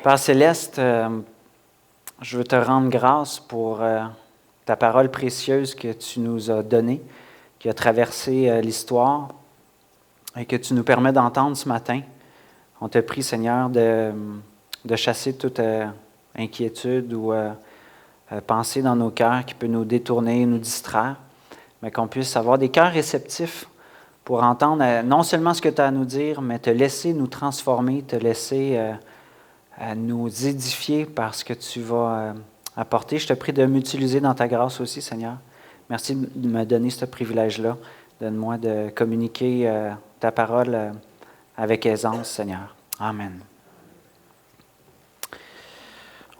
Père Céleste, je veux te rendre grâce pour ta parole précieuse que tu nous as donnée, qui a traversé l'histoire et que tu nous permets d'entendre ce matin. On te prie, Seigneur, de chasser toute inquiétude ou pensée dans nos cœurs qui peut nous détourner, nous distraire, mais qu'on puisse avoir des cœurs réceptifs pour entendre non seulement ce que tu as à nous dire, mais te laisser nous transformer, te laisser nous édifier par ce que tu vas apporter. Je te prie de m'utiliser dans ta grâce aussi, Seigneur. Merci de me donner ce privilège-là. Donne-moi de communiquer ta parole avec aisance, Seigneur. Amen.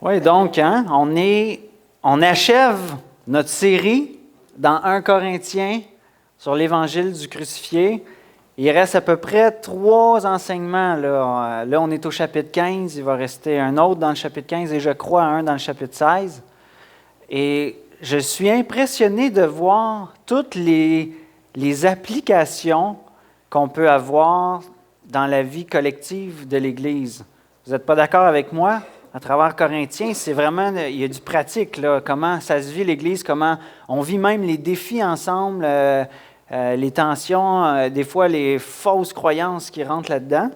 Oui, donc, on achève notre série dans 1 Corinthiens sur l'Évangile du crucifié. Il reste à peu près 3 enseignements. Là, on est au chapitre 15. Il va rester un autre dans le chapitre 15 et je crois un dans le chapitre 16. Et je suis impressionné de voir toutes les applications qu'on peut avoir dans la vie collective de l'Église. Vous n'êtes pas d'accord avec moi? À travers Corinthiens, c'est vraiment, il y a du pratique, là, comment ça se vit l'Église, comment on vit même les défis ensemble, les tensions, des fois les fausses croyances qui rentrent là-dedans.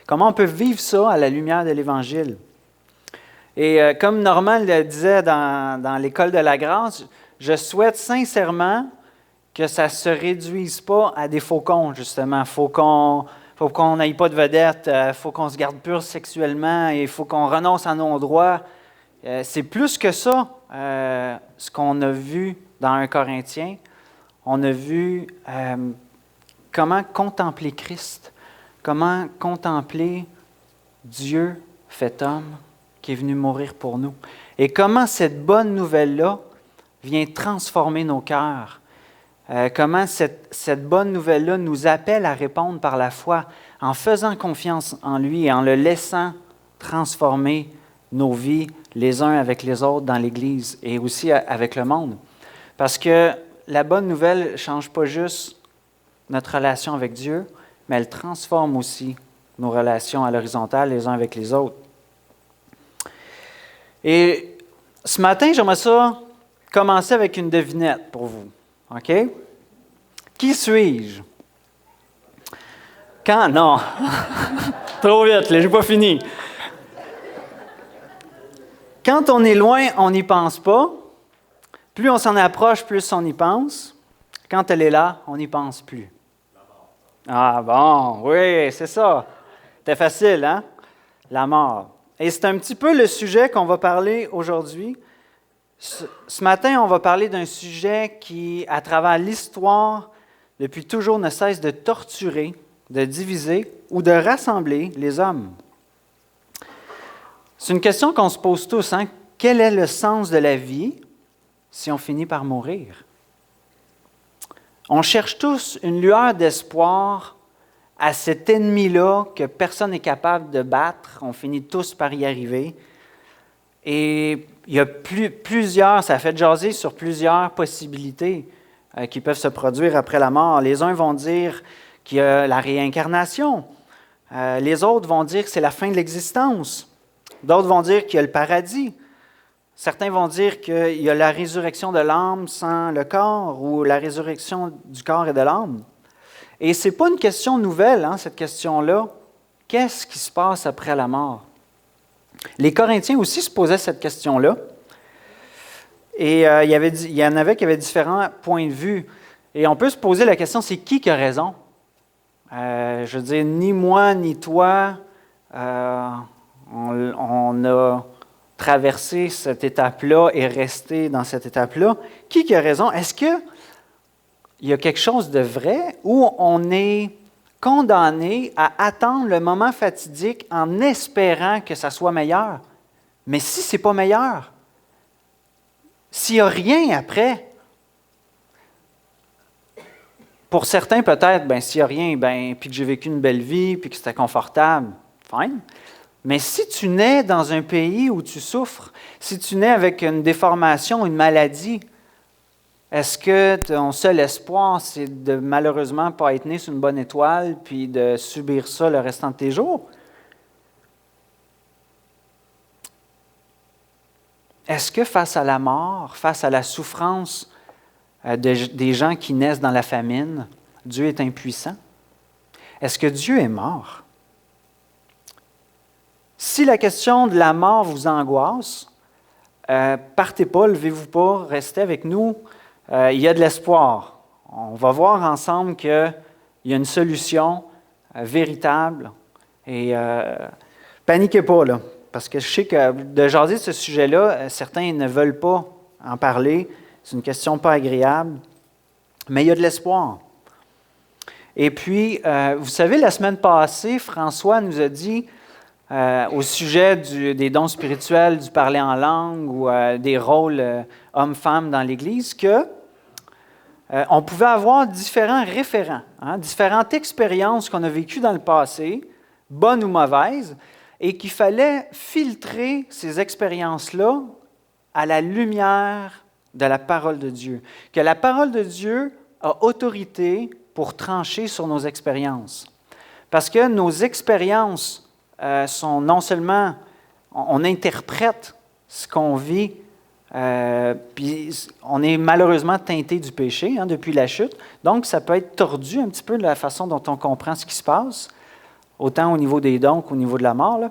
Comment on peut vivre ça à la lumière de l'Évangile? Et comme Normand le disait dans l'École de la grâce, je souhaite sincèrement que ça ne se réduise pas à des faucons, justement. Faut qu'on n'aille pas de vedette, il faut qu'on se garde pur sexuellement, il faut qu'on renonce à nos droits. C'est plus que ça, ce qu'on a vu dans 1 Corinthiens. On a vu comment contempler Christ, comment contempler Dieu fait homme qui est venu mourir pour nous. Et comment cette bonne nouvelle-là vient transformer nos cœurs. Comment cette bonne nouvelle-là nous appelle à répondre par la foi en faisant confiance en lui et en le laissant transformer nos vies les uns avec les autres dans l'Église et aussi avec le monde. Parce que la bonne nouvelle ne change pas juste notre relation avec Dieu, mais elle transforme aussi nos relations à l'horizontale les uns avec les autres. Et ce matin, j'aimerais ça commencer avec une devinette pour vous. OK? Qui suis-je? Quand? Non. Trop vite, là, je n'ai pas fini. Quand on est loin, on n'y pense pas. Plus on s'en approche, plus on y pense. Quand elle est là, on n'y pense plus. Ah bon, oui, c'est ça. C'était facile, hein? La mort. Et c'est un petit peu le sujet qu'on va parler aujourd'hui. Ce matin, on va parler d'un sujet qui, à travers l'histoire, depuis toujours, ne cesse de torturer, de diviser ou de rassembler les hommes. C'est une question qu'on se pose tous, hein? Quel est le sens de la vie si on finit par mourir? On cherche tous une lueur d'espoir à cet ennemi-là que personne n'est capable de battre. On finit tous par y arriver. Et il y a plusieurs, ça a fait jaser sur plusieurs possibilités qui peuvent se produire après la mort. Les uns vont dire qu'il y a la réincarnation. Les autres vont dire que c'est la fin de l'existence. D'autres vont dire qu'il y a le paradis. Certains vont dire qu'il y a la résurrection de l'âme sans le corps ou la résurrection du corps et de l'âme. Et ce n'est pas une question nouvelle, hein, cette question-là. Qu'est-ce qui se passe après la mort? Les Corinthiens aussi se posaient cette question-là. Et il y en avait qui avaient différents points de vue. Et on peut se poser la question, c'est qui a raison? Je veux dire, ni moi, ni toi, on a traversé cette étape-là et resté dans cette étape-là. Qui a raison? Est-ce qu'il y a quelque chose de vrai ou on est condamné à attendre le moment fatidique en espérant que ça soit meilleur? Mais si ce n'est pas meilleur, s'il n'y a rien après, pour certains peut-être, s'il n'y a rien, puis que j'ai vécu une belle vie, puis que c'était confortable, fine. Mais si tu nais dans un pays où tu souffres, si tu nais avec une déformation, une maladie, est-ce que ton seul espoir, c'est de malheureusement ne pas être né sur une bonne étoile puis de subir ça le restant de tes jours? est-ce que face à la mort, face à la souffrance des gens qui naissent dans la famine, Dieu est impuissant? Est-ce que Dieu est mort? Si la question de la mort vous angoisse, partez pas, levez-vous pas, restez avec nous. Il y a de l'espoir. On va voir ensemble qu'il y a une solution véritable. Et paniquez pas, là, parce que je sais que de jaser ce sujet-là, certains ne veulent pas en parler. C'est une question pas agréable, mais il y a de l'espoir. Et puis, vous savez, la semaine passée, François nous a dit, au sujet des dons spirituels, du parler en langue ou des rôles hommes-femmes dans l'Église, que on pouvait avoir différents référents, différentes expériences qu'on a vécues dans le passé, bonnes ou mauvaises, et qu'il fallait filtrer ces expériences-là à la lumière de la parole de Dieu. Que la parole de Dieu a autorité pour trancher sur nos expériences. Parce que nos expériences sont non seulement, on interprète ce qu'on vit, puis on est malheureusement teinté du péché depuis la chute, donc ça peut être tordu un petit peu de la façon dont on comprend ce qui se passe, autant au niveau des dons qu'au niveau de la mort.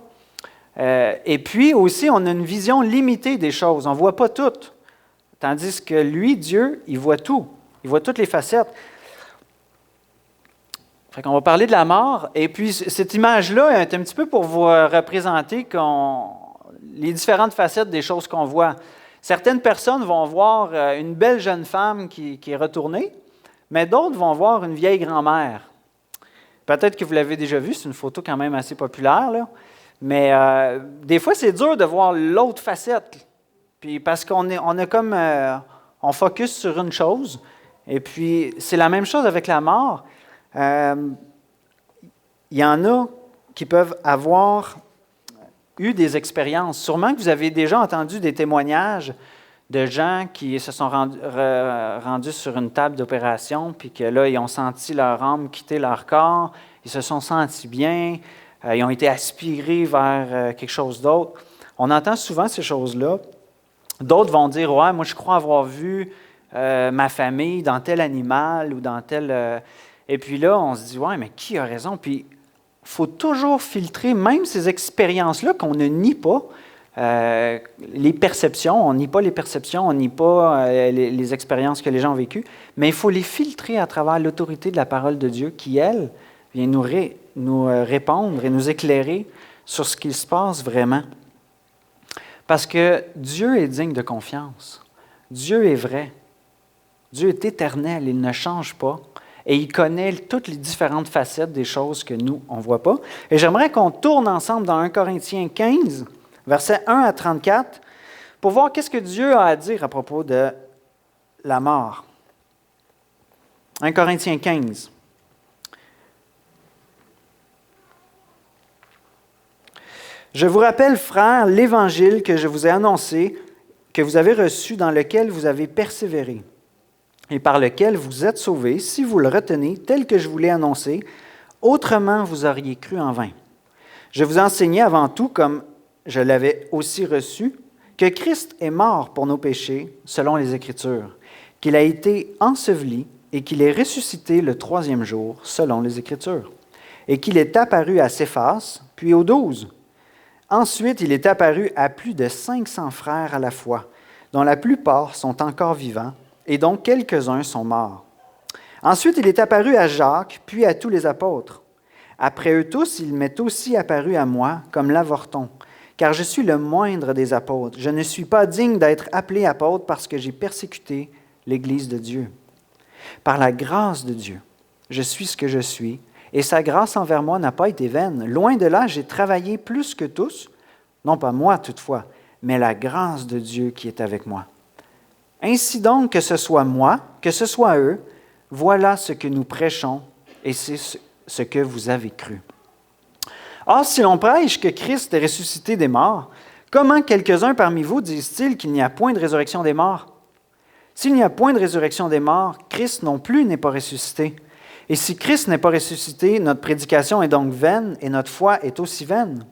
Et puis aussi, on a une vision limitée des choses, on ne voit pas tout, tandis que lui, Dieu, il voit tout, il voit toutes les facettes. Fait qu'on va parler de la mort, et puis cette image-là est un petit peu pour vous représenter les différentes facettes des choses qu'on voit. Certaines personnes vont voir une belle jeune femme qui est retournée, mais d'autres vont voir une vieille grand-mère. Peut-être que vous l'avez déjà vu, c'est une photo quand même assez populaire, là. Mais des fois, c'est dur de voir l'autre facette, puis parce on focus sur une chose, et puis c'est la même chose avec la mort. Il y en a qui peuvent avoir eu des expériences. Sûrement que vous avez déjà entendu des témoignages de gens qui se sont rendus sur une table d'opération, puis que là, ils ont senti leur âme quitter leur corps, ils se sont sentis bien, ils ont été aspirés vers quelque chose d'autre. On entend souvent ces choses-là. D'autres vont dire « Ouais, moi je crois avoir vu ma famille dans tel animal ou dans tel... Et puis là, on se dit « Ouais, mais qui a raison? » Puis il faut toujours filtrer, même ces expériences-là qu'on ne nie pas, les perceptions, on nie pas les perceptions, on nie pas les expériences que les gens ont vécues, mais il faut les filtrer à travers l'autorité de la parole de Dieu qui, elle, vient nous répondre et nous éclairer sur ce qui se passe vraiment. Parce que Dieu est digne de confiance. Dieu est vrai. Dieu est éternel, il ne change pas. Et il connaît toutes les différentes facettes des choses que nous, on ne voit pas. Et j'aimerais qu'on tourne ensemble dans 1 Corinthiens 15, versets 1 à 34, pour voir qu'est-ce que Dieu a à dire à propos de la mort. 1 Corinthiens 15. Je vous rappelle, frères, l'évangile que je vous ai annoncé, que vous avez reçu, dans lequel vous avez persévéré, et par lequel vous êtes sauvés, si vous le retenez tel que je vous l'ai annoncé, autrement vous auriez cru en vain. Je vous enseignais avant tout, comme je l'avais aussi reçu, que Christ est mort pour nos péchés, selon les Écritures, qu'il a été enseveli et qu'il est ressuscité le 3e jour, selon les Écritures, et qu'il est apparu à Céphas, puis aux 12. Ensuite, il est apparu à plus de 500 frères à la fois, dont la plupart sont encore vivants, et dont quelques-uns sont morts. Ensuite, il est apparu à Jacques, puis à tous les apôtres. Après eux tous, il m'est aussi apparu à moi comme l'avorton, car je suis le moindre des apôtres. Je ne suis pas digne d'être appelé apôtre parce que j'ai persécuté l'Église de Dieu. Par la grâce de Dieu, je suis ce que je suis, et sa grâce envers moi n'a pas été vaine. Loin de là, j'ai travaillé plus que tous, non pas moi toutefois, mais la grâce de Dieu qui est avec moi. Ainsi donc, que ce soit moi, que ce soit eux, voilà ce que nous prêchons, et c'est ce que vous avez cru. Or, si l'on prêche que Christ est ressuscité des morts, comment quelques-uns parmi vous disent-ils qu'il n'y a point de résurrection des morts? S'il n'y a point de résurrection des morts, Christ non plus n'est pas ressuscité. Et si Christ n'est pas ressuscité, notre prédication est donc vaine et notre foi est aussi vaine.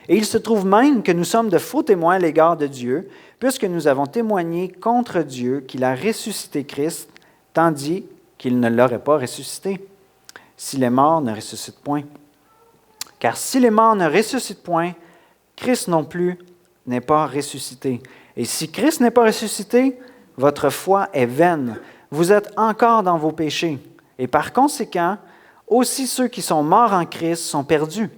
Et il se trouve même que nous sommes de faux témoins à l'égard de Dieu, puisque nous avons témoigné contre Dieu qu'il a ressuscité Christ, tandis qu'il ne l'aurait pas ressuscité, si les morts ne ressuscitent point. Car si les morts ne ressuscitent point, Christ non plus n'est pas ressuscité. Et si Christ n'est pas ressuscité, votre foi est vaine. Vous êtes encore dans vos péchés. Et par conséquent, aussi ceux qui sont morts en Christ sont perdus.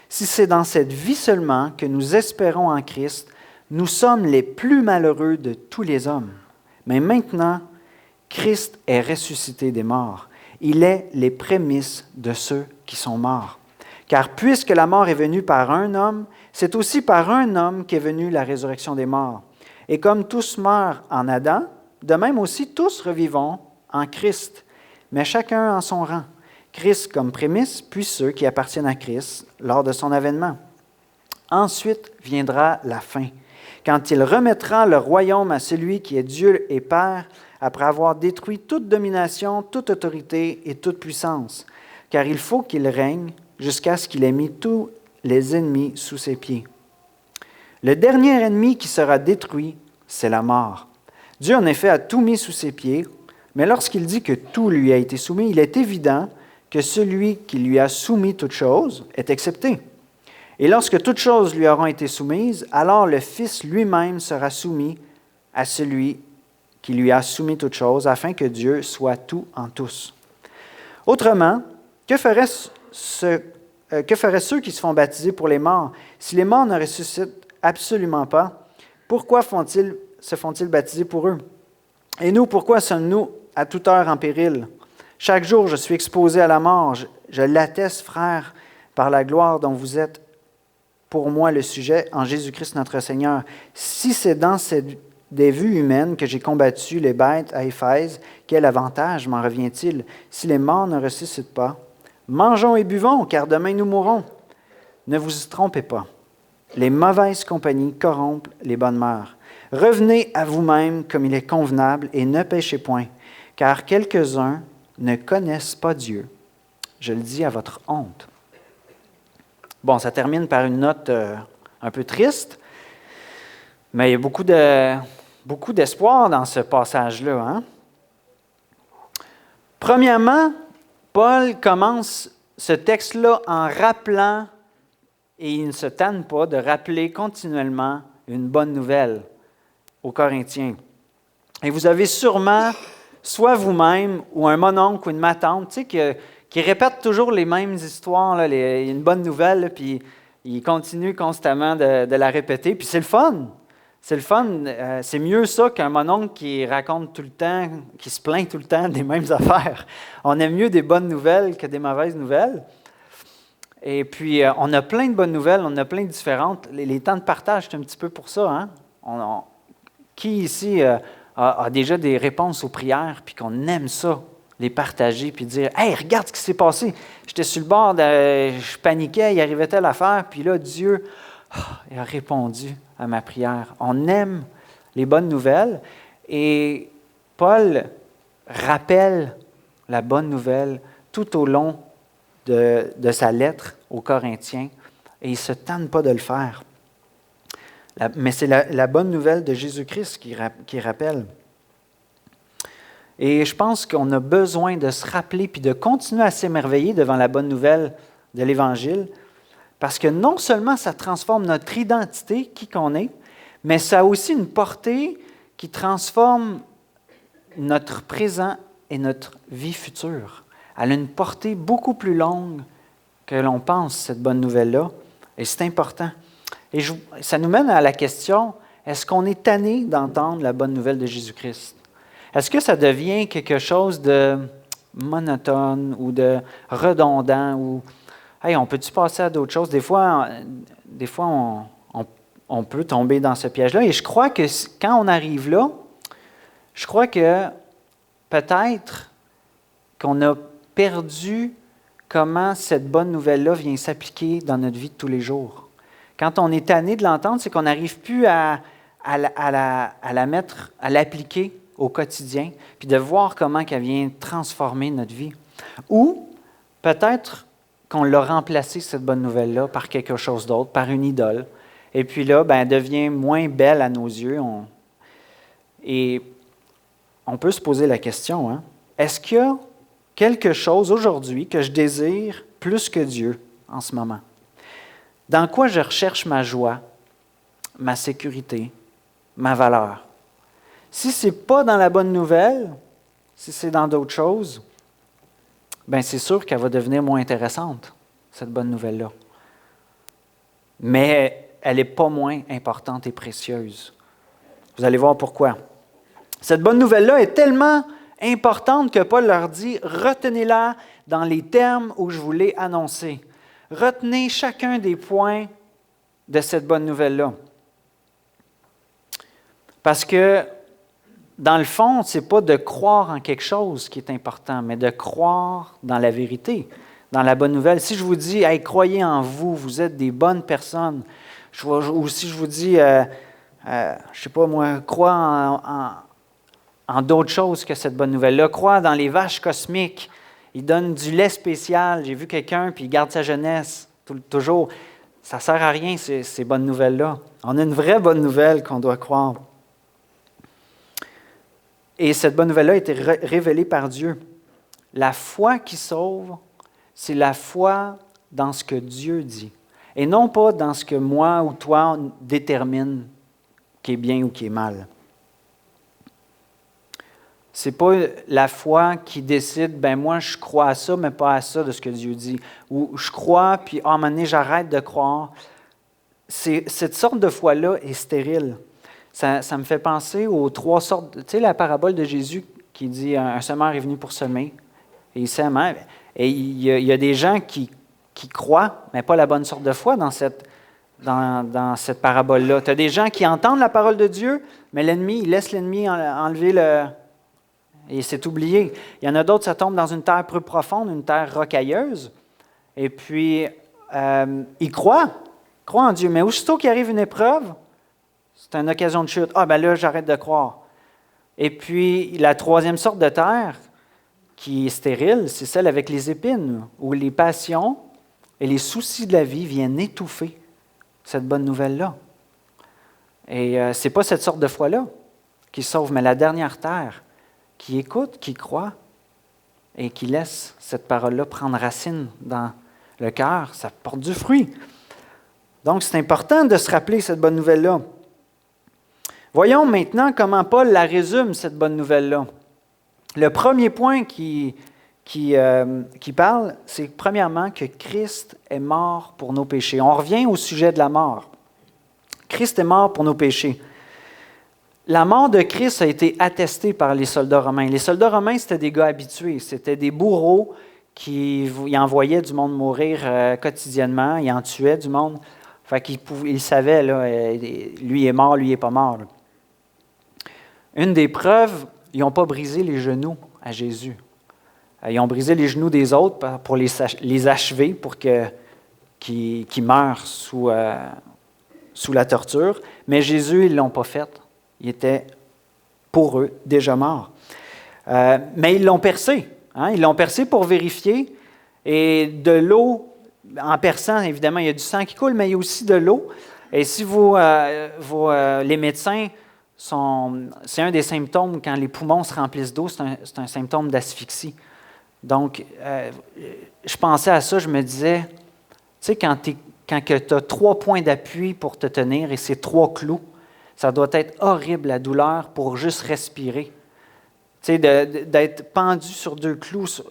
Si c'est dans cette vie seulement que nous espérons en Christ, nous sommes les plus malheureux de tous les hommes. Mais maintenant, Christ est ressuscité des morts. Il est les prémices de ceux qui sont morts. Car puisque la mort est venue par un homme, c'est aussi par un homme qu'est venue la résurrection des morts. Et comme tous meurent en Adam, de même aussi tous revivons en Christ, mais chacun en son rang. Christ comme prémisse, puis ceux qui appartiennent à Christ lors de son avènement. Ensuite viendra la fin, quand il remettra le royaume à celui qui est Dieu et Père, après avoir détruit toute domination, toute autorité et toute puissance, car il faut qu'il règne jusqu'à ce qu'il ait mis tous les ennemis sous ses pieds. Le dernier ennemi qui sera détruit, c'est la mort. Dieu, en effet, a tout mis sous ses pieds, mais lorsqu'il dit que tout lui a été soumis, il est évident que celui qui lui a soumis toutes choses est accepté. Et lorsque toutes choses lui auront été soumises, alors le Fils lui-même sera soumis à celui qui lui a soumis toutes choses, afin que Dieu soit tout en tous. Autrement, que feraient ceux qui se font baptiser pour les morts? Si les morts ne ressuscitent absolument pas, pourquoi se font-ils baptiser pour eux? Et nous, pourquoi sommes-nous à toute heure en péril? Chaque jour, je suis exposé à la mort. Je l'atteste, frère, par la gloire dont vous êtes pour moi le sujet en Jésus-Christ notre Seigneur. Si c'est dans des vues humaines que j'ai combattu les bêtes à Éphèse, quel avantage m'en revient-il? Si les morts ne ressuscitent pas, mangeons et buvons, car demain nous mourrons. Ne vous y trompez pas. Les mauvaises compagnies corrompent les bonnes mœurs. Revenez à vous-même comme il est convenable et ne péchez point, car quelques-uns ne connaissent pas Dieu. Je le dis à votre honte. Bon, ça termine par une note un peu triste, mais il y a beaucoup d'espoir dans ce passage-là. Hein? Premièrement, Paul commence ce texte-là en rappelant, et il ne se tanne pas de rappeler continuellement une bonne nouvelle aux Corinthiens. Et vous avez sûrement, soit vous-même ou un mononcle ou une matante, tu sais, qui répète toujours les mêmes histoires, là, une bonne nouvelle, là, puis il continue constamment de la répéter. Puis c'est le fun. C'est le fun. C'est mieux ça qu'un mononcle qui raconte tout le temps, qui se plaint tout le temps des mêmes affaires. On aime mieux des bonnes nouvelles que des mauvaises nouvelles. Et puis, on a plein de bonnes nouvelles, on a plein de différentes. Les temps de partage, c'est un petit peu pour ça. Hein? Qui ici a déjà des réponses aux prières, puis qu'on aime ça, les partager, puis dire « Hey, regarde ce qui s'est passé! J'étais sur le bord, je paniquais, il arrivait telle affaire, puis là, Dieu il a répondu à ma prière. » On aime les bonnes nouvelles, et Paul rappelle la bonne nouvelle tout au long de sa lettre aux Corinthiens, et il ne se tente pas de le faire. Mais c'est la bonne nouvelle de Jésus-Christ qui rappelle. Et je pense qu'on a besoin de se rappeler puis de continuer à s'émerveiller devant la bonne nouvelle de l'Évangile, parce que non seulement ça transforme notre identité, qui qu'on est, mais ça a aussi une portée qui transforme notre présent et notre vie future. Elle a une portée beaucoup plus longue que l'on pense, cette bonne nouvelle-là, et c'est important. Et ça nous mène à la question, est-ce qu'on est tanné d'entendre la bonne nouvelle de Jésus-Christ? Est-ce que ça devient quelque chose de monotone ou de redondant? Ou, hey, on peut-tu passer à d'autres choses? Des fois on peut tomber dans ce piège-là. Et je crois que quand on arrive là, je crois que peut-être qu'on a perdu comment cette bonne nouvelle-là vient s'appliquer dans notre vie de tous les jours. Quand on est tanné de l'entendre, c'est qu'on n'arrive plus à l'appliquer au quotidien, puis de voir comment elle vient transformer notre vie. Ou peut-être qu'on l'a remplacé, cette bonne nouvelle-là, par quelque chose d'autre, par une idole. Et puis là, elle devient moins belle à nos yeux. Et on peut se poser la question, hein, est-ce qu'il y a quelque chose aujourd'hui que je désire plus que Dieu en ce moment? Dans quoi je recherche ma joie, ma sécurité, ma valeur? Si ce n'est pas dans la bonne nouvelle, si c'est dans d'autres choses, c'est sûr qu'elle va devenir moins intéressante, cette bonne nouvelle-là. Mais elle n'est pas moins importante et précieuse. Vous allez voir pourquoi. Cette bonne nouvelle-là est tellement importante que Paul leur dit « Retenez-la dans les termes où je vous l'ai annoncé. » Retenez chacun des points de cette bonne nouvelle-là. Parce que, dans le fond, ce n'est pas de croire en quelque chose qui est important, mais de croire dans la vérité, dans la bonne nouvelle. Si je vous dis hey, « Croyez en vous, vous êtes des bonnes personnes », ou si je vous dis je ne sais pas moi, crois en d'autres choses que cette bonne nouvelle-là. Crois dans les vaches cosmiques. Ils donnent du lait spécial. J'ai vu quelqu'un, puis il garde sa jeunesse toujours. Ça ne sert à rien, ces bonnes nouvelles-là. On a une vraie bonne nouvelle qu'on doit croire. Et cette bonne nouvelle-là a été révélée par Dieu. La foi qui sauve, c'est la foi dans ce que Dieu dit. Et non pas dans ce que moi ou toi détermine qui est bien ou qui est mal. Ce n'est pas la foi qui décide, moi je crois à ça, mais pas à ça de ce que Dieu dit. Ou je crois, puis à un moment donné, j'arrête de croire. Cette sorte de foi-là est stérile. Ça me fait penser aux trois sortes. Tu sais, la parabole de Jésus qui dit un semeur est venu pour semer, et il sème. Hein? Et il y a des gens qui croient, mais pas la bonne sorte de foi dans cette parabole-là. Tu as des gens qui entendent la parole de Dieu, mais l'ennemi, il laisse l'ennemi enlever et c'est oublié. Il y en a d'autres, ça tombe dans une terre peu profonde, une terre rocailleuse, et puis ils croient en Dieu, mais aussitôt qu'il arrive une épreuve, c'est une occasion de chute. Là, j'arrête de croire. Et puis, la troisième sorte de terre, qui est stérile, c'est celle avec les épines, où les passions et les soucis de la vie viennent étouffer cette bonne nouvelle-là. Et ce n'est pas cette sorte de foi-là qui sauve, mais la dernière terre, qui écoute, qui croit, et qui laisse cette parole-là prendre racine dans le cœur, ça porte du fruit. Donc, c'est important de se rappeler cette bonne nouvelle-là. Voyons maintenant comment Paul la résume, cette bonne nouvelle-là. Le premier point qui parle, c'est premièrement que Christ est mort pour nos péchés. On revient au sujet de la mort. Christ est mort pour nos péchés. La mort de Christ a été attestée par les soldats romains. Les soldats romains, c'était des gars habitués. C'était des bourreaux qui envoyaient du monde mourir quotidiennement. Ils en tuaient du monde. Fait qu'ils savaient, là, lui est mort, lui n'est pas mort. Là. Une des preuves, ils n'ont pas brisé les genoux à Jésus. Ils ont brisé les genoux des autres pour les achever, pour qu'ils meurent sous la torture. Mais Jésus, ils ne l'ont pas fait. Il était, pour eux, déjà mort. Mais ils l'ont percé. Hein? Ils l'ont percé pour vérifier. Et de l'eau, en perçant, évidemment, il y a du sang qui coule, mais il y a aussi de l'eau. Et si les médecins, c'est un des symptômes, quand les poumons se remplissent d'eau, c'est un symptôme d'asphyxie. Donc, je pensais à ça, je me disais, tu sais, quand tu as 3 points d'appui pour te tenir et c'est 3 clous, ça doit être horrible la douleur pour juste respirer. Tu sais, d'être pendu sur 2 clous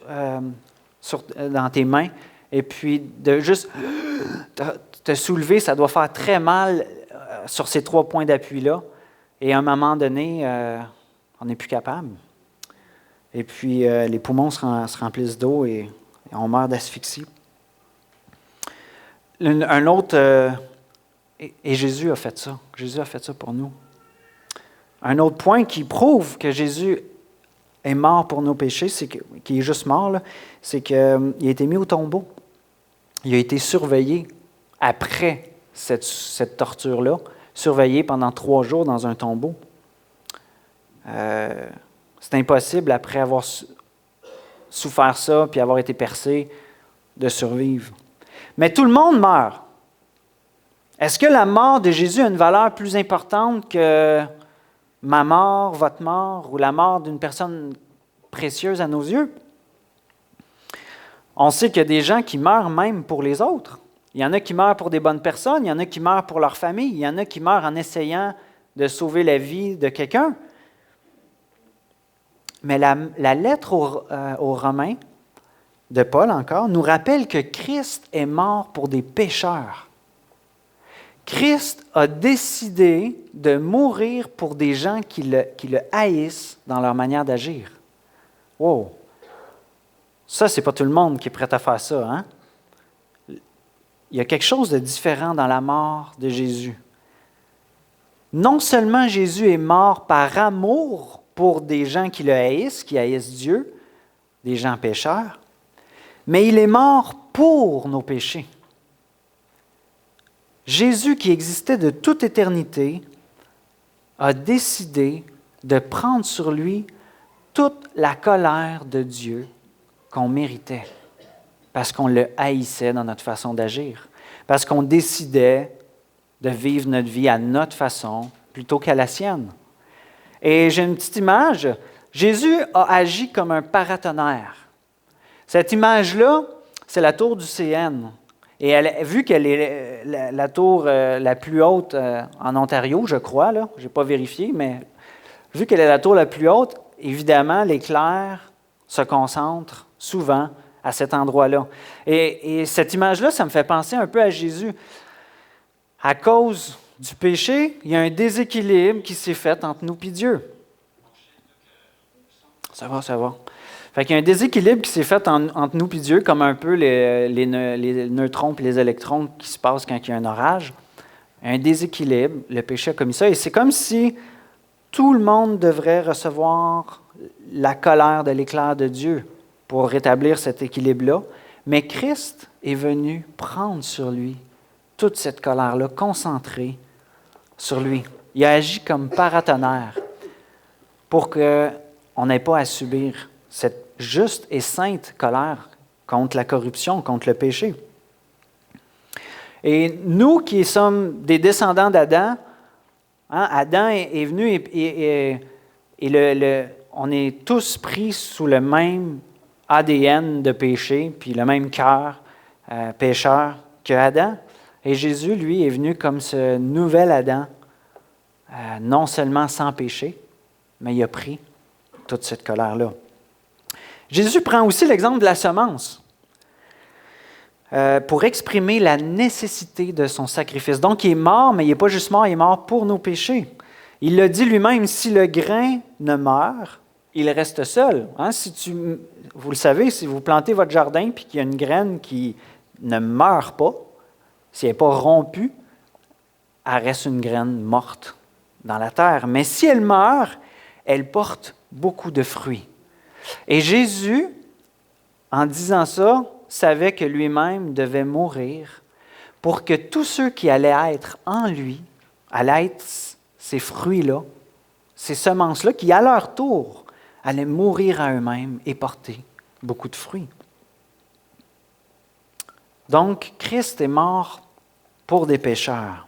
dans tes mains et puis de juste te soulever, ça doit faire très mal sur ces 3 points d'appui-là. Et à un moment donné, on n'est plus capable. Et puis, les poumons se remplissent d'eau et on meurt d'asphyxie. Un autre... Et Jésus a fait ça. Jésus a fait ça pour nous. Un autre point qui prouve que Jésus est mort pour nos péchés, qu'il est juste mort, là, c'est qu'il a été mis au tombeau. Il a été surveillé après cette torture-là, surveillé pendant 3 jours dans un tombeau. C'est impossible, après avoir souffert ça, puis avoir été percé, de survivre. Mais tout le monde meurt. Est-ce que la mort de Jésus a une valeur plus importante que ma mort, votre mort ou la mort d'une personne précieuse à nos yeux? On sait qu'il y a des gens qui meurent même pour les autres. Il y en a qui meurent pour des bonnes personnes, il y en a qui meurent pour leur famille, il y en a qui meurent en essayant de sauver la vie de quelqu'un. Mais la lettre aux Romains, de Paul encore, nous rappelle que Christ est mort pour des pécheurs. Christ a décidé de mourir pour des gens qui le haïssent dans leur manière d'agir. Wow! Ça, c'est pas tout le monde qui est prêt à faire ça, hein? Il y a quelque chose de différent dans la mort de Jésus. Non seulement Jésus est mort par amour pour des gens qui le haïssent, qui haïssent Dieu, des gens pécheurs, mais il est mort pour nos péchés. Jésus, qui existait de toute éternité, a décidé de prendre sur lui toute la colère de Dieu qu'on méritait, parce qu'on le haïssait dans notre façon d'agir, parce qu'on décidait de vivre notre vie à notre façon plutôt qu'à la sienne. Et j'ai une petite image. Jésus a agi comme un paratonnerre. Cette image-là, c'est la tour du CN. Et vu qu'elle est la tour la plus haute en Ontario, je crois, là, je n'ai pas vérifié, mais vu qu'elle est la tour la plus haute, évidemment, l'éclair se concentre souvent à cet endroit-là. Et cette image-là, ça me fait penser un peu à Jésus. À cause du péché, il y a un déséquilibre qui s'est fait entre nous et Dieu. Ça va. Fait qu'il y a un déséquilibre qui s'est fait entre nous et Dieu, comme un peu les neutrons et les électrons qui se passent quand il y a un orage. Un déséquilibre, le péché a commis ça. Et c'est comme si tout le monde devrait recevoir la colère de l'éclair de Dieu pour rétablir cet équilibre-là. Mais Christ est venu prendre sur lui toute cette colère-là, concentrée sur lui. Il a agi comme paratonnerre pour qu'on n'ait pas à subir cette juste et sainte colère contre la corruption, contre le péché. Et nous qui sommes des descendants d'Adam, hein, Adam est venu et on est tous pris sous le même ADN de péché, puis le même cœur pécheur que Adam. Et Jésus, lui, est venu comme ce nouvel Adam, non seulement sans péché, mais il a pris toute cette colère-là. Jésus prend aussi l'exemple de la semence pour exprimer la nécessité de son sacrifice. Donc, il est mort, mais il n'est pas juste mort, il est mort pour nos péchés. Il l'a dit lui-même, si le grain ne meurt, il reste seul. Hein? Vous le savez, si vous plantez votre jardin et qu'il y a une graine qui ne meurt pas, si elle n'est pas rompue, elle reste une graine morte dans la terre. Mais si elle meurt, elle porte beaucoup de fruits. Et Jésus, en disant ça, savait que lui-même devait mourir pour que tous ceux qui allaient être en lui, allaient être ces fruits-là, ces semences-là, qui à leur tour allaient mourir à eux-mêmes et porter beaucoup de fruits. Donc, Christ est mort pour des pécheurs.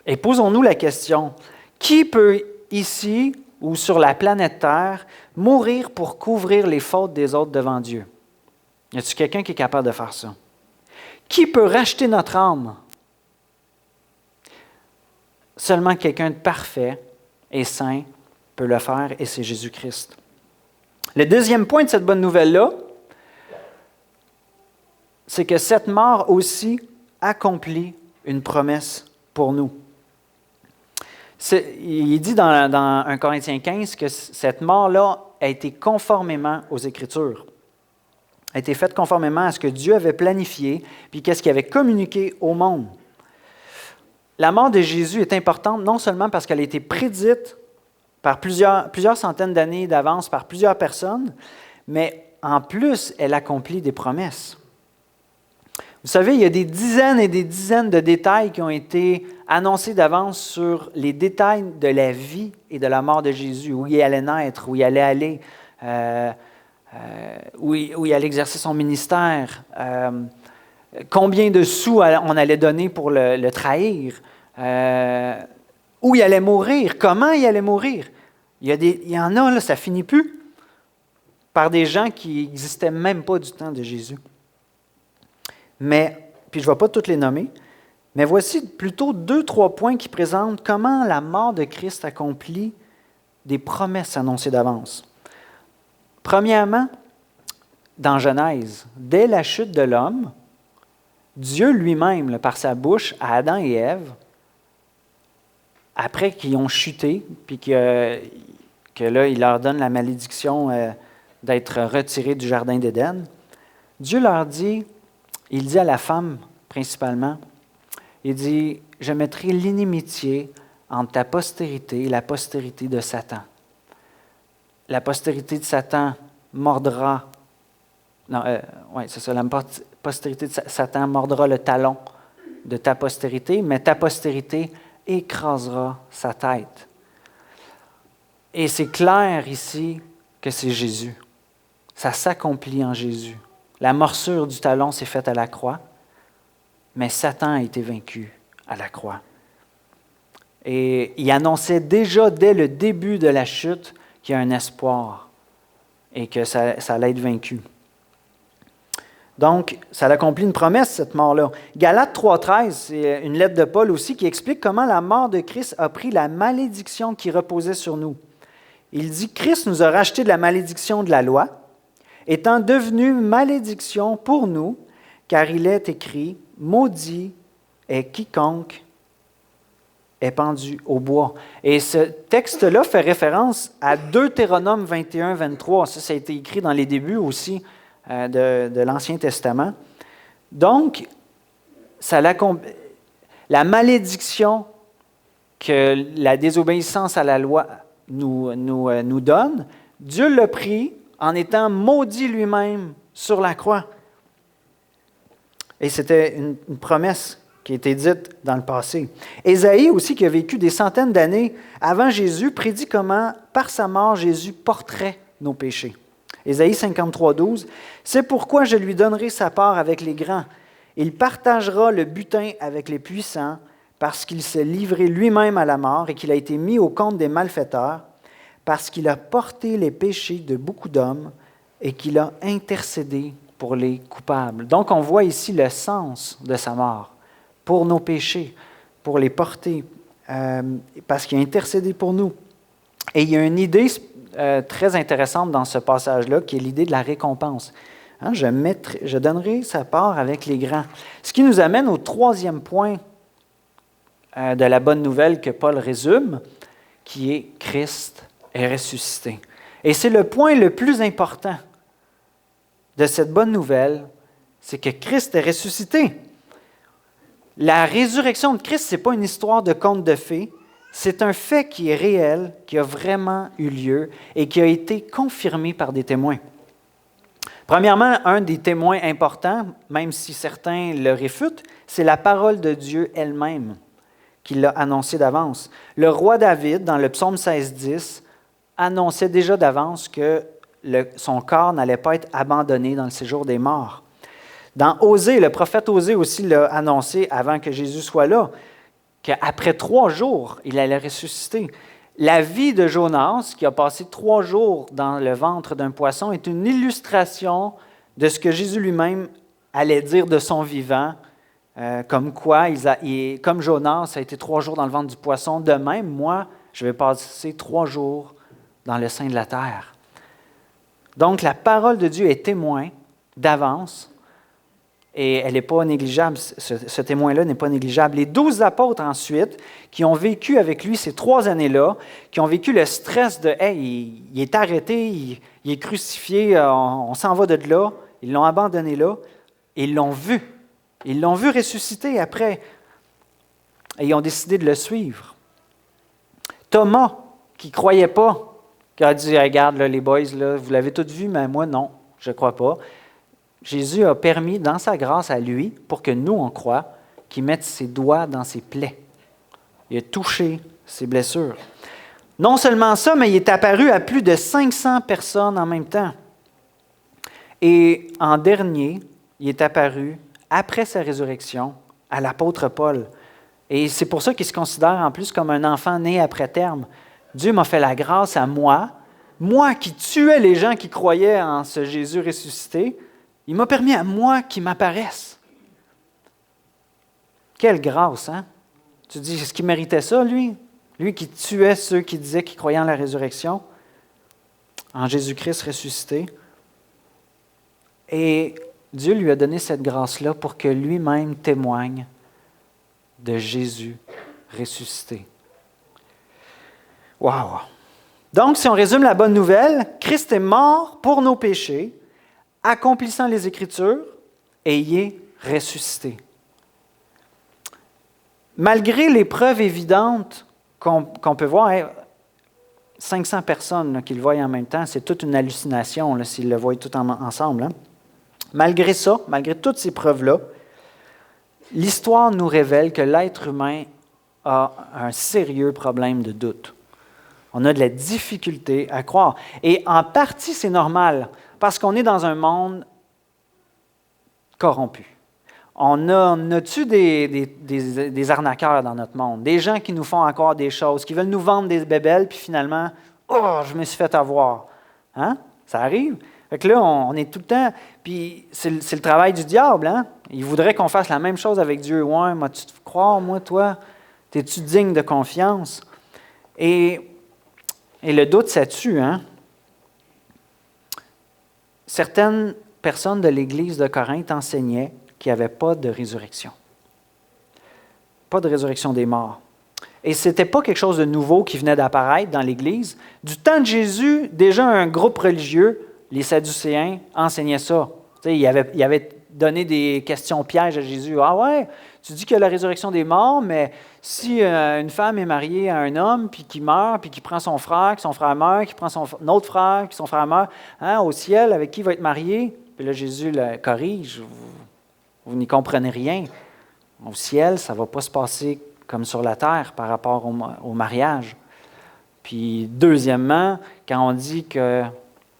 Et posons-nous la question, qui peut ici ou sur la planète Terre mourir pour couvrir les fautes des autres devant Dieu? Y a-t-il quelqu'un qui est capable de faire ça? Qui peut racheter notre âme? Seulement quelqu'un de parfait et saint peut le faire, et c'est Jésus-Christ. Le deuxième point de cette bonne nouvelle-là, c'est que cette mort aussi accomplit une promesse pour nous. Il dit dans 1 Corinthiens 15 que cette mort-là a été conformément aux Écritures, a été faite conformément à ce que Dieu avait planifié, puis qu'est-ce qu'il avait communiqué au monde. La mort de Jésus est importante non seulement parce qu'elle a été prédite par plusieurs centaines d'années d'avance par plusieurs personnes, mais en plus, elle accomplit des promesses. Vous savez, il y a des dizaines et des dizaines de détails qui ont été annoncés d'avance sur les détails de la vie et de la mort de Jésus, où il allait naître, où il allait aller, où il allait exercer son ministère, combien de sous on allait donner pour le trahir, où il allait mourir, comment il allait mourir. Il y en a, là, ça ne finit plus, par des gens qui n'existaient même pas du temps de Jésus. Mais, puis je ne vais pas toutes les nommer, mais voici plutôt 2-3 points qui présentent comment la mort de Christ accomplit des promesses annoncées d'avance. Premièrement, dans Genèse, dès la chute de l'homme, Dieu lui-même, par sa bouche, à Adam et Ève, après qu'ils ont chuté, puis que là, il leur donne la malédiction d'être retirés du jardin d'Éden, Dieu leur dit, il dit à la femme principalement, il dit, « Je mettrai l'inimitié entre ta postérité et la postérité de Satan. La postérité de Satan mordra, la postérité de Satan mordra le talon de ta postérité, mais ta postérité écrasera sa tête. » Et c'est clair ici que c'est Jésus. Ça s'accomplit en Jésus. La morsure du talon s'est faite à la croix, mais Satan a été vaincu à la croix. Et il annonçait déjà dès le début de la chute qu'il y a un espoir et que ça allait être vaincu. Donc, ça accomplit une promesse, cette mort-là. Galates 3,13, c'est une lettre de Paul aussi qui explique comment la mort de Christ a pris la malédiction qui reposait sur nous. Il dit, « Christ nous a racheté de la malédiction de la loi, étant devenu malédiction pour nous, car il est écrit, « Maudit est quiconque est pendu au bois. » Et ce texte-là fait référence à Deutéronome 21, 23. Ça a été écrit dans les débuts aussi de l'Ancien Testament. Donc, la malédiction que la désobéissance à la loi nous donne, Dieu l'a pris en étant maudit lui-même sur la croix. Et c'était une promesse qui a été dite dans le passé. Ésaïe aussi, qui a vécu des centaines d'années avant Jésus, prédit comment, par sa mort, Jésus porterait nos péchés. Ésaïe 53, 12, « C'est pourquoi je lui donnerai sa part avec les grands. Il partagera le butin avec les puissants, parce qu'il s'est livré lui-même à la mort et qu'il a été mis au compte des malfaiteurs, parce qu'il a porté les péchés de beaucoup d'hommes et qu'il a intercédé pour les coupables. » Donc, on voit ici le sens de sa mort, pour nos péchés, pour les porter, parce qu'il a intercédé pour nous. Et il y a une idée très intéressante dans ce passage-là, qui est l'idée de la récompense. Hein, je donnerai sa part avec les grands. Ce qui nous amène au troisième point de la bonne nouvelle que Paul résume, qui est Christ est ressuscité. Et c'est le point le plus important de cette bonne nouvelle, c'est que Christ est ressuscité. La résurrection de Christ, ce n'est pas une histoire de conte de fées, c'est un fait qui est réel, qui a vraiment eu lieu et qui a été confirmé par des témoins. Premièrement, un des témoins importants, même si certains le réfutent, c'est la parole de Dieu elle-même qui l'a annoncé d'avance. Le roi David, dans le psaume 16,10, annonçait déjà d'avance que son corps n'allait pas être abandonné dans le séjour des morts. Dans Osée, le prophète Osée aussi l'a annoncé avant que Jésus soit là, qu'après 3 jours, il allait ressusciter. La vie de Jonas, qui a passé 3 jours dans le ventre d'un poisson, est une illustration de ce que Jésus lui-même allait dire de son vivant, comme quoi, comme Jonas a été 3 jours dans le ventre du poisson, de même, moi, je vais passer 3 jours dans le sein de la terre. Donc, la parole de Dieu est témoin d'avance, et elle n'est pas négligeable, ce témoin-là n'est pas négligeable. Les 12 apôtres ensuite, qui ont vécu avec lui ces 3 années-là, qui ont vécu le stress de « Hey, il est arrêté, il est crucifié, on s'en va de là », ils l'ont abandonné là, et ils l'ont vu. Ils l'ont vu ressusciter après, et ils ont décidé de le suivre. Thomas, qui ne croyait pas, qui a dit « Regarde, là, les boys, là, vous l'avez tous vu, mais moi, non, je ne crois pas ». Jésus a permis, dans sa grâce à lui, pour que nous, on croit, qu'il mette ses doigts dans ses plaies. Il a touché ses blessures. Non seulement ça, mais il est apparu à plus de 500 personnes en même temps. Et en dernier, il est apparu, après sa résurrection, à l'apôtre Paul. Et c'est pour ça qu'il se considère en plus comme un enfant né après terme. Dieu m'a fait la grâce à moi qui tuais les gens qui croyaient en ce Jésus ressuscité, il m'a permis à moi qu'il m'apparaisse. Quelle grâce, hein? Tu dis, est-ce qu'il méritait ça, lui? Lui qui tuait ceux qui disaient qu'ils croyaient en la résurrection, en Jésus-Christ ressuscité. Et Dieu lui a donné cette grâce-là pour que lui-même témoigne de Jésus ressuscité. Wow! Donc, si on résume la bonne nouvelle, Christ est mort pour nos péchés, accomplissant les Écritures, et il est ressuscité. Malgré les preuves évidentes qu'on peut voir, 500 personnes là, qui le voient en même temps, c'est toute une hallucination là, s'ils le voient tout ensemble. Hein. Malgré ça, malgré toutes ces preuves-là, l'histoire nous révèle que l'être humain a un sérieux problème de doute. On a de la difficulté à croire. Et en partie, c'est normal, parce qu'on est dans un monde corrompu. On a-tu des arnaqueurs dans notre monde, des gens qui nous font encore des choses, qui veulent nous vendre des bébelles, puis finalement, oh, je me suis fait avoir. Hein? Ça arrive. Fait que là, on est tout le temps, puis c'est le travail du diable. Hein? Il voudrait qu'on fasse la même chose avec Dieu. Ouais, m'as-tu te croire, moi, toi? Es-tu digne de confiance? Et le doute, ça tue. Hein? Certaines personnes de l'Église de Corinthe enseignaient qu'il n'y avait pas de résurrection. Pas de résurrection des morts. Et ce n'était pas quelque chose de nouveau qui venait d'apparaître dans l'Église. Du temps de Jésus, déjà un groupe religieux, les Sadducéens, enseignaient ça. Ils avaient donné des questions pièges à Jésus. « Ah ouais, tu dis qu'il y a la résurrection des morts, mais si une femme est mariée à un homme, puis qui meurt, puis qui prend son frère, que son frère meurt, qui prend son autre frère, que son frère meurt, hein, au ciel, avec qui il va être marié? » Puis là, Jésus le corrige. Vous n'y comprenez rien. Au ciel, ça ne va pas se passer comme sur la terre par rapport au mariage. Puis, deuxièmement, quand on dit que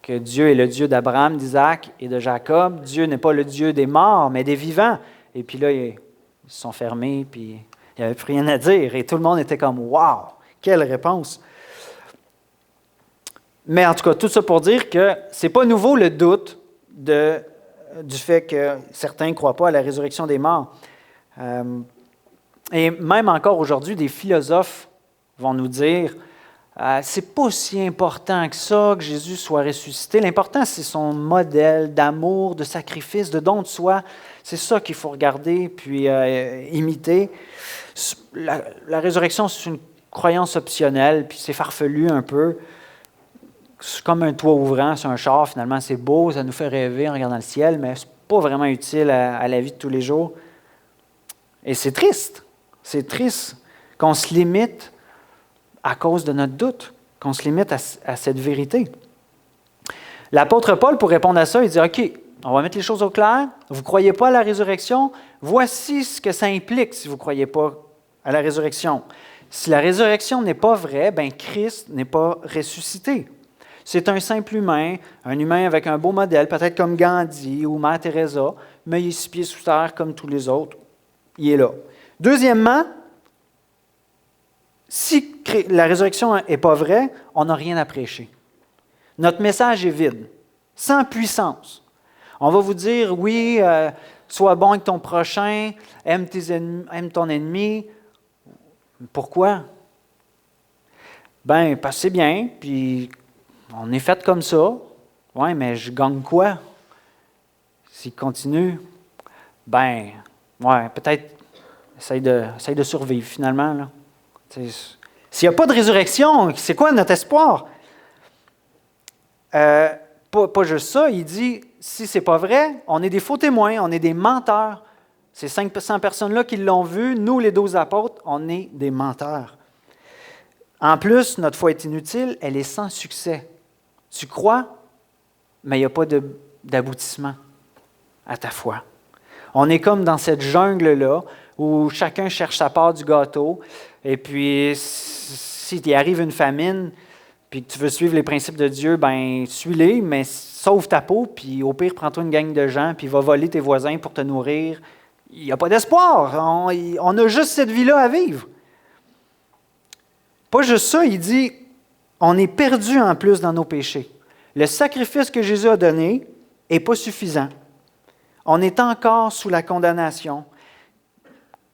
Dieu est le Dieu d'Abraham, d'Isaac et de Jacob, Dieu n'est pas le Dieu des morts, mais des vivants. Et puis là, ils se sont fermés, puis il n'y avait plus rien à dire. Et tout le monde était comme « Wow! Quelle réponse! » Mais en tout cas, tout ça pour dire que ce n'est pas nouveau le doute du fait que certains ne croient pas à la résurrection des morts. Et même encore aujourd'hui, des philosophes vont nous dire c'est pas si important que ça que Jésus soit ressuscité. L'important, c'est son modèle d'amour, de sacrifice, de don de soi. C'est ça qu'il faut regarder puis imiter. La résurrection, c'est une croyance optionnelle, puis c'est farfelu un peu. C'est comme un toit ouvrant sur un char, finalement, c'est beau, ça nous fait rêver en regardant le ciel, mais ce n'est pas vraiment utile à la vie de tous les jours. Et c'est triste qu'on se limite à cause de notre doute, qu'on se limite à cette vérité. L'apôtre Paul, pour répondre à ça, il dit « OK, on va mettre les choses au clair, vous ne croyez pas à la résurrection, voici ce que ça implique si vous ne croyez pas à la résurrection. Si la résurrection n'est pas vraie, bien Christ n'est pas ressuscité. » C'est un simple humain, un humain avec un beau modèle, peut-être comme Gandhi ou Mère Teresa, mais il est 6 pieds sous terre comme tous les autres. Il est là. Deuxièmement, si la résurrection n'est pas vraie, on n'a rien à prêcher. Notre message est vide, sans puissance. On va vous dire, oui, sois bon avec ton prochain, aime ton ennemi. Pourquoi? Ben, parce que c'est bien, puis on est fait comme ça. Oui, mais je gagne quoi? S'il continue, ben, ouais, peut-être essaye de survivre finalement. Là. S'il n'y a pas de résurrection, c'est quoi notre espoir? Pas juste ça, il dit, si ce n'est pas vrai, on est des faux témoins, on est des menteurs. Ces 500 personnes-là qui l'ont vu, nous, les 12 apôtres, on est des menteurs. En plus, notre foi est inutile, elle est sans succès. Tu crois, mais il n'y a pas d'aboutissement à ta foi. On est comme dans cette jungle-là où chacun cherche sa part du gâteau. Et puis, s'il arrive une famine, puis que tu veux suivre les principes de Dieu, ben suis-les, mais sauve ta peau, puis au pire, prends-toi une gang de gens, puis va voler tes voisins pour te nourrir. Il n'y a pas d'espoir. On a juste cette vie-là à vivre. Pas juste ça, il dit, on est perdu en plus dans nos péchés. Le sacrifice que Jésus a donné n'est pas suffisant. On est encore sous la condamnation.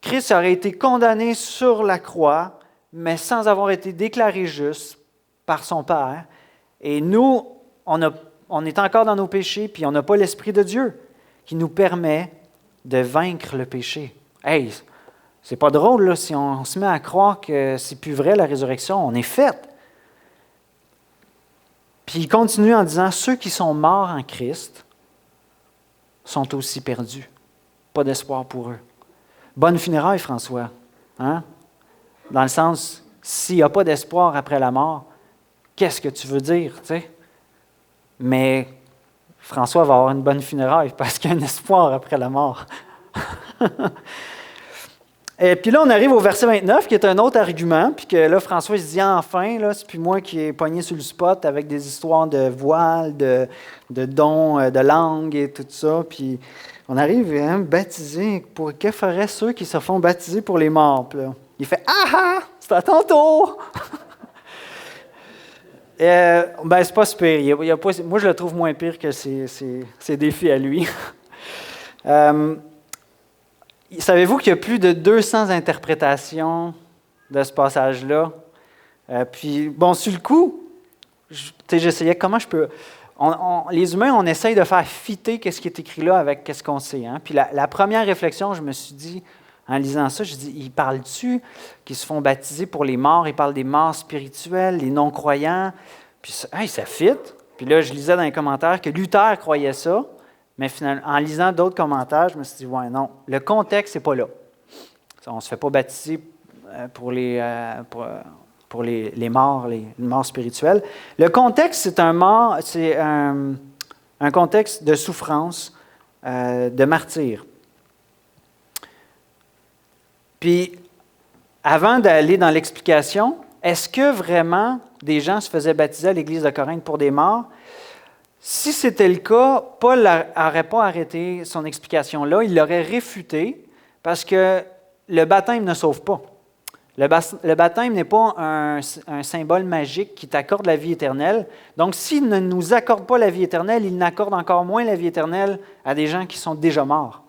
Christ aurait été condamné sur la croix, mais sans avoir été déclaré juste par son Père. Et nous, on est encore dans nos péchés, puis on n'a pas l'Esprit de Dieu qui nous permet de vaincre le péché. Hey, c'est pas drôle là, si on se met à croire que c'est plus vrai la résurrection, on est fait. Puis il continue en disant, ceux qui sont morts en Christ sont aussi perdus. Pas d'espoir pour eux. Bonne funéraille, François. Hein? Dans le sens, s'il n'y a pas d'espoir après la mort, qu'est-ce que tu veux dire? T'sais? Mais François va avoir une bonne funéraille parce qu'il y a un espoir après la mort. Et puis là, on arrive au verset 29, qui est un autre argument, puis que là, François se dit, enfin, là, c'est plus moi qui ai pogné sur le spot avec des histoires de voile, de dons, de langue et tout ça, puis on arrive à baptiser. Que feraient ceux qui se font baptiser pour les morts? Puis là, il fait, ah, c'est à ton tour! C'est pas super. Moi, je le trouve moins pire que ses défis à lui. Savez-vous qu'il y a plus de 200 interprétations de ce passage-là? Puis, sur le coup, j'essayais comment je peux... les humains, on essaye de faire fitter ce qui est écrit là avec ce qu'on sait. Hein? Puis la première réflexion, je me suis dit, en lisant ça, je dis, il parle-tu qu'ils se font baptiser pour les morts? Il parle des morts spirituels, les non-croyants. Puis ça fit. Puis là, je lisais dans les commentaires que Luther croyait ça. Mais finalement, en lisant d'autres commentaires, je me suis dit, ouais, non, le contexte, c'est pas là. On ne se fait pas baptiser pour les morts, les morts spirituelles. Le contexte, c'est un contexte de souffrance, de martyr. Puis, avant d'aller dans l'explication, est-ce que vraiment des gens se faisaient baptiser à l'Église de Corinthe pour des morts? Si c'était le cas, Paul n'aurait pas arrêté son explication là, il l'aurait réfuté parce que le baptême ne sauve pas. Le baptême n'est pas un symbole magique qui t'accorde la vie éternelle. Donc, s'il ne nous accorde pas la vie éternelle, il n'accorde encore moins la vie éternelle à des gens qui sont déjà morts.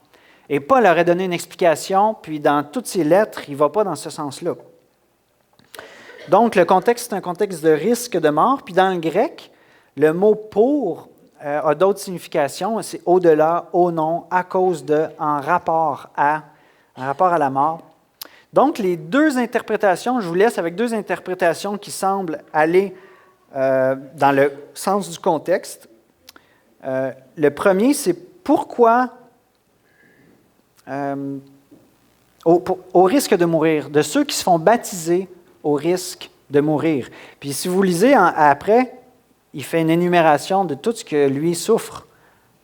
Et Paul aurait donné une explication, puis dans toutes ses lettres, il ne va pas dans ce sens-là. Donc, le contexte, c'est un contexte de risque de mort. Puis dans le grec, le mot « pour » a d'autres significations. C'est au-delà, au nom, à cause de, en rapport à la mort. Donc, les deux interprétations, je vous laisse avec deux interprétations qui semblent aller dans le sens du contexte. Le premier, c'est pourquoi, au risque de mourir, de ceux qui se font baptiser au risque de mourir. Puis si vous lisez après, il fait une énumération de tout ce que lui souffre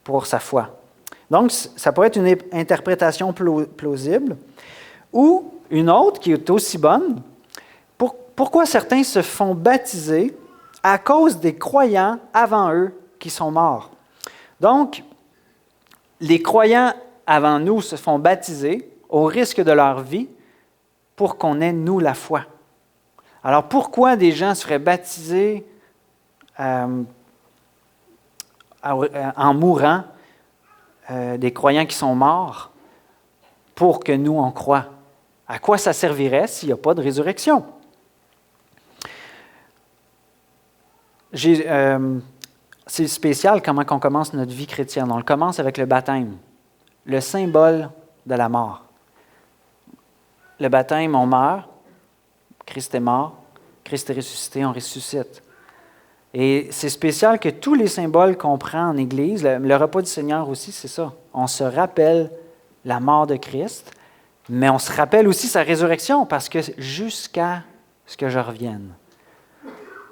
pour sa foi. Donc, ça pourrait être une interprétation plausible. Ou une autre qui est aussi bonne, pourquoi certains se font baptiser à cause des croyants avant eux qui sont morts. Donc, les croyants avant nous se font baptiser au risque de leur vie pour qu'on ait, nous, la foi. Alors, pourquoi des gens se feraient baptiser en mourant, des croyants qui sont morts, pour que nous, on croie? À quoi ça servirait s'il n'y a pas de résurrection? C'est spécial comment on commence notre vie chrétienne. On le commence avec le baptême, le symbole de la mort. Le baptême, on meurt, Christ est mort, Christ est ressuscité, on ressuscite. Et c'est spécial que tous les symboles qu'on prend en Église, le repas du Seigneur aussi, c'est ça. On se rappelle la mort de Christ, mais on se rappelle aussi sa résurrection, parce que jusqu'à ce que je revienne.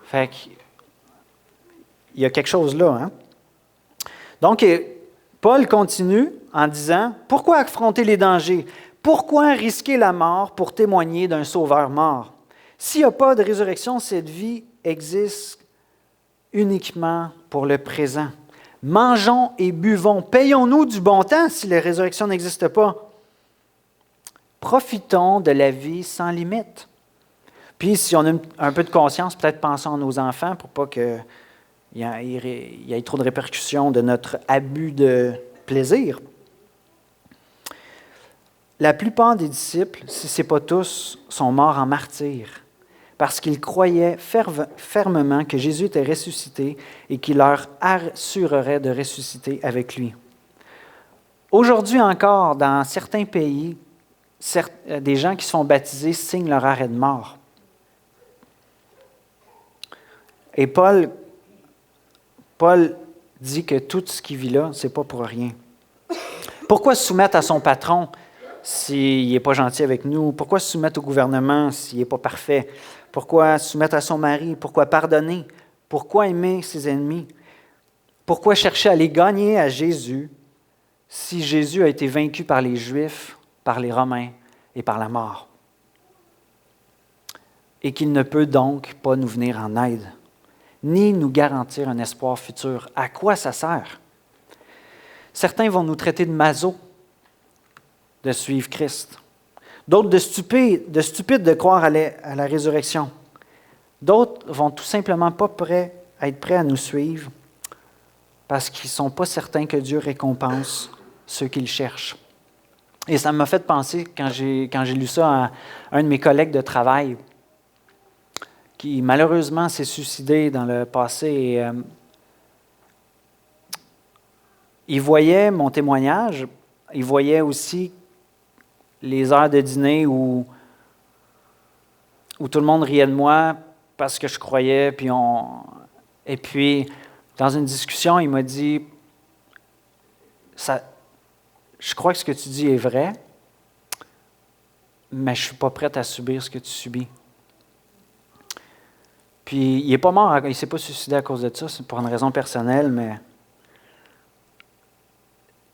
Fait qu'il y a quelque chose là. Hein? Donc, Paul continue en disant, « Pourquoi affronter les dangers? Pourquoi risquer la mort pour témoigner d'un sauveur mort? S'il n'y a pas de résurrection, cette vie existe uniquement pour le présent. Mangeons et buvons. Payons-nous du bon temps si la résurrection n'existe pas. Profitons de la vie sans limite. Puis, si on a un peu de conscience, peut-être pensons à nos enfants pour pas qu'il y ait trop de répercussions de notre abus de plaisir. La plupart des disciples, si ce n'est pas tous, sont morts en martyrs parce qu'ils croyaient fermement que Jésus était ressuscité et qu'il leur assurerait de ressusciter avec lui. Aujourd'hui encore, dans certains pays, des gens qui se font baptiser signent leur arrêt de mort. Et Paul dit que tout ce qu'il vit là, ce n'est pas pour rien. Pourquoi se soumettre à son patron s'il n'est pas gentil avec nous? Pourquoi se soumettre au gouvernement s'il n'est pas parfait? Pourquoi se soumettre à son mari? Pourquoi pardonner? Pourquoi aimer ses ennemis? Pourquoi chercher à les gagner à Jésus si Jésus a été vaincu par les Juifs, par les Romains et par la mort? Et qu'il ne peut donc pas nous venir en aide, ni nous garantir un espoir futur. À quoi ça sert? Certains vont nous traiter de masos de suivre Christ. D'autres de stupides de croire à la résurrection. D'autres vont tout simplement pas être prêts à nous suivre parce qu'ils ne sont pas certains que Dieu récompense ceux qui le cherchent. Et ça m'a fait penser, quand j'ai lu ça, à un de mes collègues de travail qui malheureusement s'est suicidé dans le passé. Et, il voyait mon témoignage, il voyait aussi les heures de dîner où tout le monde riait de moi parce que je croyais. Et puis, dans une discussion, il m'a dit « Je crois que ce que tu dis est vrai, mais je ne suis pas prête à subir ce que tu subis. » Puis, il n'est pas mort, il ne s'est pas suicidé à cause de ça, c'est pour une raison personnelle, mais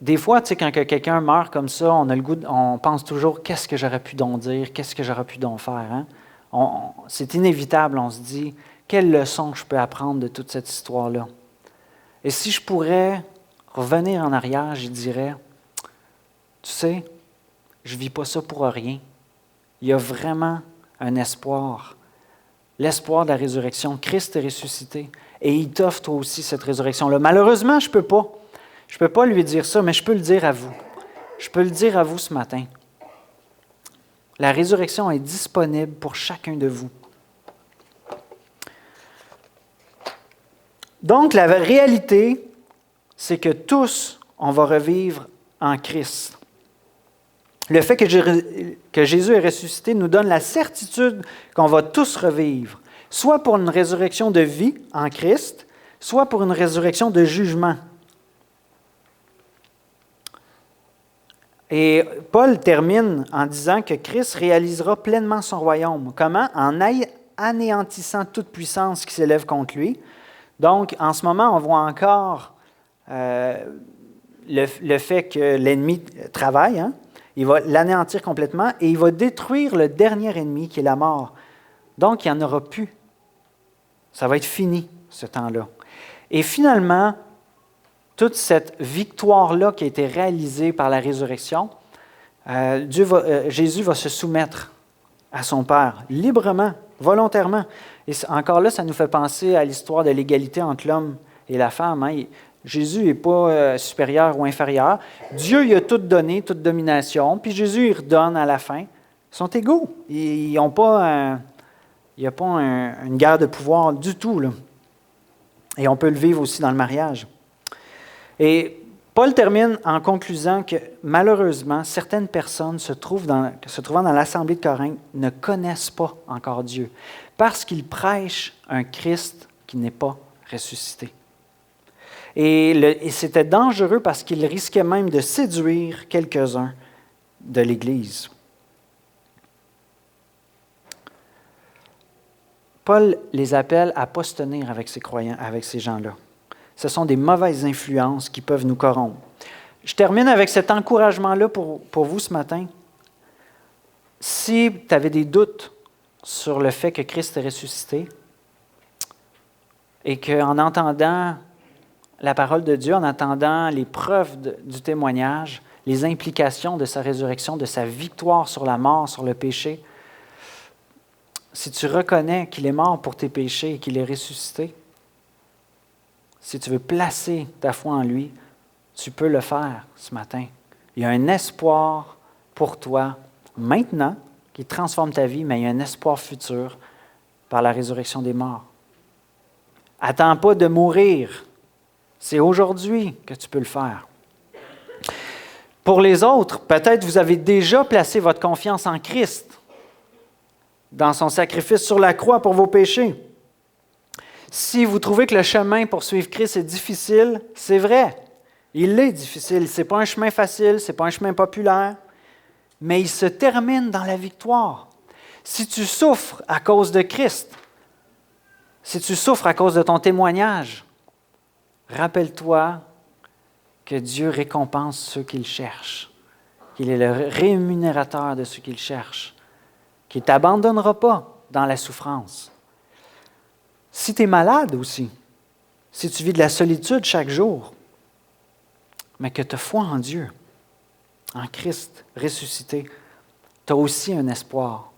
des fois, tu sais, quand quelqu'un meurt comme ça, on pense toujours « qu'est-ce que j'aurais pu donc dire, qu'est-ce que j'aurais pu donc faire? Hein? » C'est inévitable, on se dit « quelle leçon je peux apprendre de toute cette histoire-là? » Et si je pourrais revenir en arrière, je dirais « tu sais, je ne vis pas ça pour rien. Il y a vraiment un espoir. L'espoir de la résurrection. Christ est ressuscité. Et il t'offre toi aussi cette résurrection-là. Malheureusement, je ne peux pas. Je ne peux pas lui dire ça, mais je peux le dire à vous. Je peux le dire à vous ce matin. La résurrection est disponible pour chacun de vous. Donc, la réalité, c'est que tous, on va revivre en Christ. Le fait que Jésus est ressuscité nous donne la certitude qu'on va tous revivre, soit pour une résurrection de vie en Christ, soit pour une résurrection de jugement. Et Paul termine en disant que Christ réalisera pleinement son royaume. Comment? En anéantissant toute puissance qui s'élève contre lui. Donc, en ce moment, on voit encore le fait que l'ennemi travaille. Hein? Il va l'anéantir complètement et il va détruire le dernier ennemi qui est la mort. Donc, il n'y en aura plus. Ça va être fini, ce temps-là. Et finalement, toute cette victoire-là qui a été réalisée par la résurrection, Jésus va se soumettre à son Père, librement, volontairement. Et encore là, ça nous fait penser à l'histoire de l'égalité entre l'homme et la femme. Hein. Jésus n'est pas supérieur ou inférieur. Dieu il a tout donné, toute domination, puis Jésus il redonne à la fin. Ils sont égaux. Il n'y a pas une guerre de pouvoir du tout, là. Et on peut le vivre aussi dans le mariage. Et Paul termine en conclusant que malheureusement, certaines personnes se trouvant dans l'Assemblée de Corinthe ne connaissent pas encore Dieu parce qu'ils prêchent un Christ qui n'est pas ressuscité. Et c'était dangereux parce qu'ils risquaient même de séduire quelques-uns de l'Église. Paul les appelle à ne pas se tenir avec ces croyants, avec ces gens-là. Ce sont des mauvaises influences qui peuvent nous corrompre. Je termine avec cet encouragement-là pour vous ce matin. Si tu avais des doutes sur le fait que Christ est ressuscité et qu'en entendant la parole de Dieu, en attendant les preuves du témoignage, les implications de sa résurrection, de sa victoire sur la mort, sur le péché, si tu reconnais qu'il est mort pour tes péchés et qu'il est ressuscité, si tu veux placer ta foi en lui, tu peux le faire ce matin. Il y a un espoir pour toi maintenant qui transforme ta vie, mais il y a un espoir futur par la résurrection des morts. Attends pas de mourir. C'est aujourd'hui que tu peux le faire. Pour les autres, peut-être vous avez déjà placé votre confiance en Christ, dans son sacrifice sur la croix pour vos péchés. Si vous trouvez que le chemin pour suivre Christ est difficile, c'est vrai. Il est difficile. Ce n'est pas un chemin facile, ce n'est pas un chemin populaire, mais il se termine dans la victoire. Si tu souffres à cause de Christ, si tu souffres à cause de ton témoignage, rappelle-toi que Dieu récompense ceux qu'il cherche, qu'il est le rémunérateur de ceux qu'il cherche, qu'il ne t'abandonnera pas dans la souffrance. Si tu es malade aussi, si tu vis de la solitude chaque jour, mais que tu as foi en Dieu, en Christ ressuscité, tu as aussi un espoir.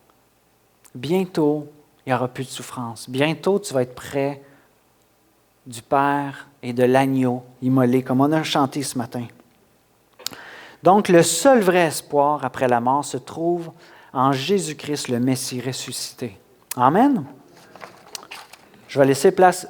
Bientôt, il n'y aura plus de souffrance. Bientôt, tu vas être près du Père et de l'agneau immolé, comme on a chanté ce matin. Donc, le seul vrai espoir après la mort se trouve en Jésus-Christ, le Messie ressuscité. Amen. Je vais laisser place.